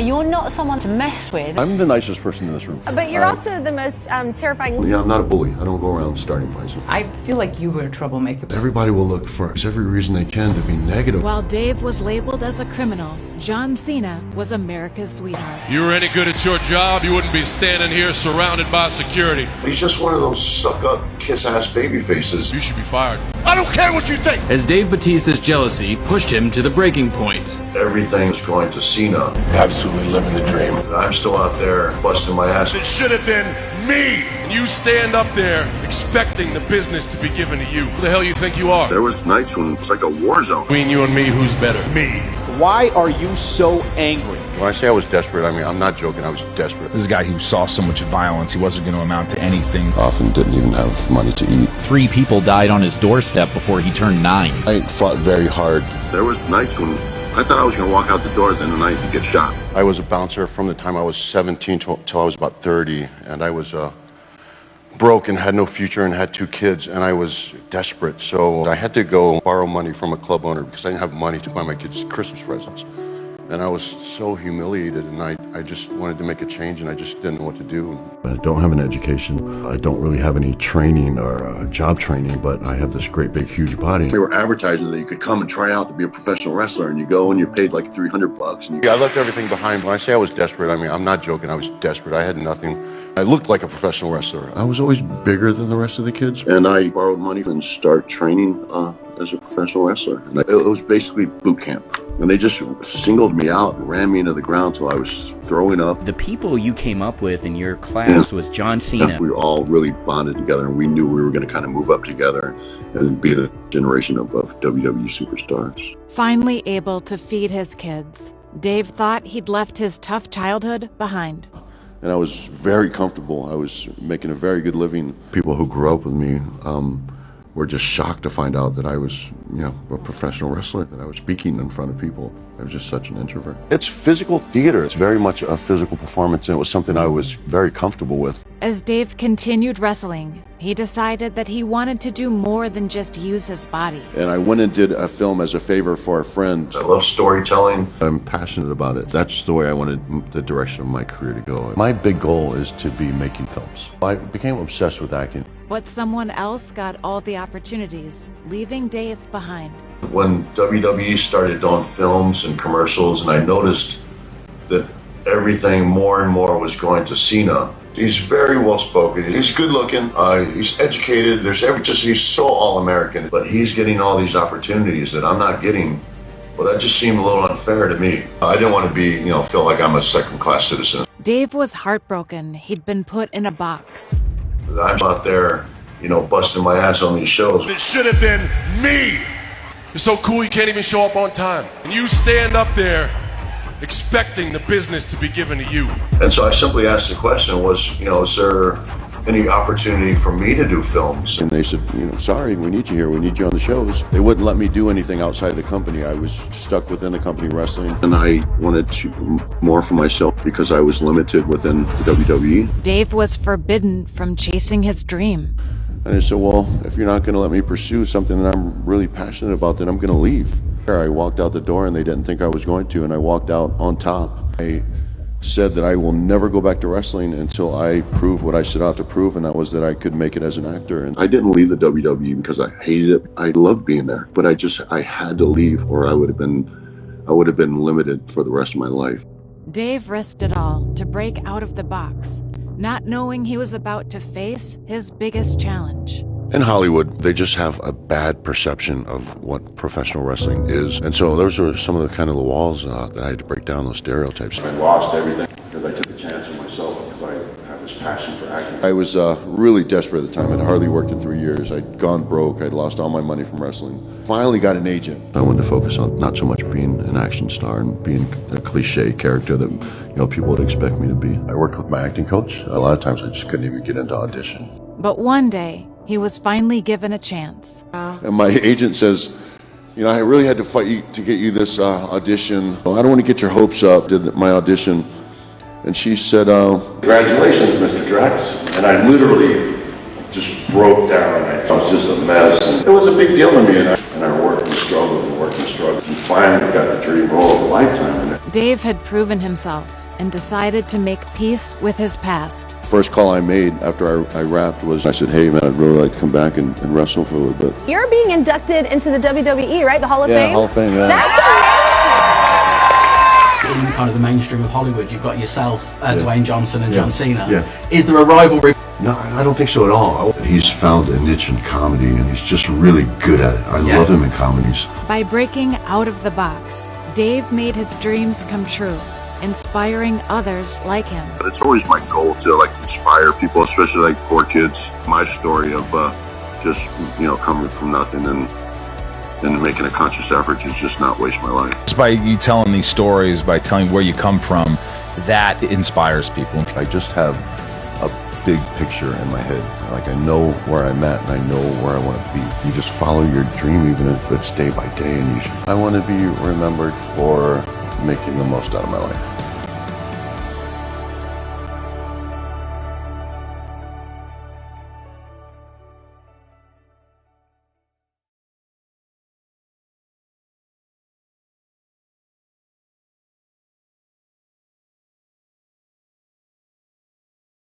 You're not someone to mess with. I'm the nicest person in this room. But you're also the most terrifying. Yeah, I'm not a bully. I don't go around starting fights. I feel like you were a troublemaker. Everybody will look for every reason they can to be negative. While Dave was labeled as a criminal, John Cena was America's sweetheart. If you were any good at your job, you wouldn't be standing here surrounded by security. He's just one of those suck-up, kiss-ass baby faces. You should be fired. I don't care what you think! As Dave Batista's jealousy pushed him to the breaking point. Everything's going to Cena. Absolutely living the dream. I'm still out there busting my ass. It should have been me! And you stand up there expecting the business to be given to you. Who the hell you think you are? There was nights when it's like a war zone. Between you and me, who's better? Me. Why are you so angry? When I say I was desperate, I mean, I'm not joking, I was desperate. This is a guy who saw so much violence, he wasn't going to amount to anything. Often didn't even have money to eat. 3 people died on his doorstep before he turned 9. I fought very hard. There was nights when I thought I was going to walk out the door at the end of the night and get shot. I was a bouncer from the time I was 17 till I was about 30, and I was broke and had no future and had 2 kids, and I was desperate. So I had to go borrow money from a club owner because I didn't have money to buy my kids Christmas presents. And I was so humiliated, and I just wanted to make a change, and I just didn't know what to do. I don't have an education. I don't really have any training or job training, but I have this great big huge body. They were advertising that you could come and try out to be a professional wrestler, and you go and you're paid like $300. And I left everything behind. When I say I was desperate, I mean, I'm not joking. I was desperate. I had nothing. I looked like a professional wrestler. I was always bigger than the rest of the kids, and I borrowed money and started training as a professional wrestler. And it was basically boot camp. And they just singled me out and ran me into the ground till I was throwing up. The people you came up with in your class was John Cena. We were all really bonded together, and we knew we were going to kind of move up together and be the generation of WWE superstars. Finally able to feed his kids, Dave thought he'd left his tough childhood behind. And I was very comfortable. I was making a very good living. People who grew up with me were just shocked to find out that I was, a professional wrestler, that I was speaking in front of people. I was just such an introvert. It's physical theater. It's very much a physical performance, and it was something I was very comfortable with. As Dave continued wrestling, he decided that he wanted to do more than just use his body. And I went and did a film as a favor for a friend. I love storytelling. I'm passionate about it. That's the way I wanted the direction of my career to go. My big goal is to be making films. I became obsessed with acting. But someone else got all the opportunities, leaving Dave behind. When WWE started doing films and commercials, and I noticed that everything more and more was going to Cena. He's very well spoken. He's good looking. He's educated. He's so all American. But he's getting all these opportunities that I'm not getting. Well, that just seemed a little unfair to me. I didn't want to be, feel like I'm a second-class citizen. Dave was heartbroken. He'd been put in a box. I'm out there, busting my ass on these shows. It should have been me! You're so cool you can't even show up on time. And you stand up there expecting the business to be given to you. And so I simply asked the question, is there any opportunity for me to do films? And they said, sorry, we need you here. We need you on the shows. They wouldn't let me do anything outside the company. I was stuck within the company wrestling. And I wanted to more for myself because I was limited within the WWE. Dave was forbidden from chasing his dream. And I said, well, if you're not going to let me pursue something that I'm really passionate about, then I'm going to leave. I walked out the door and they didn't think I was going to, and I walked out on top. I said that I will never go back to wrestling until I prove what I set out to prove, and that was that I could make it as an actor. And I didn't leave the WWE because I hated it. I loved being there, but I had to leave, or I would have been limited for the rest of my life. Dave risked it all to break out of the box, not knowing he was about to face his biggest challenge. In Hollywood, they just have a bad perception of what professional wrestling is. And so those are some of the walls that I had to break down, those stereotypes. I lost everything because I took a chance on myself because I had this passion for acting. I was really desperate at the time. I'd hardly worked in 3 years. I'd gone broke. I'd lost all my money from wrestling. Finally got an agent. I wanted to focus on not so much being an action star and being a cliche character that people would expect me to be. I worked with my acting coach. A lot of times I just couldn't even get into audition. But one day, he was finally given a chance. And my agent says, I really had to fight you to get you this audition. I don't want to get your hopes up. Did my audition. And she said, congratulations, Mr. Drax. And I literally just broke down. I was just a mess. And it was a big deal to me. And I worked and struggled and worked and struggled. And finally got the dream role of a lifetime. Dave had proven himself and decided to make peace with his past. First call I made after I rapped was, I said, hey man, I'd really like to come back and wrestle for a little bit. You're being inducted into the WWE, right? The Hall of Fame? Yeah, Hall of Fame, yeah. That's amazing! In kind of the mainstream of Hollywood, you've got yourself, Dwayne Johnson and John Cena. Yeah. Is there a rivalry? No, I don't think so at all. He's found a niche in comedy and he's just really good at it. I love him in comedies. By breaking out of the box, Dave made his dreams come true, inspiring others like him. But it's always my goal to like inspire people, especially like poor kids. My story of just, coming from nothing and making a conscious effort to just not waste my life. It's by you telling these stories, by telling where you come from, that inspires people. I just have a big picture in my head. Like I know where I'm at and I know where I want to be. You just follow your dream even if it's day by day. And I want to be remembered for making the most out of my life.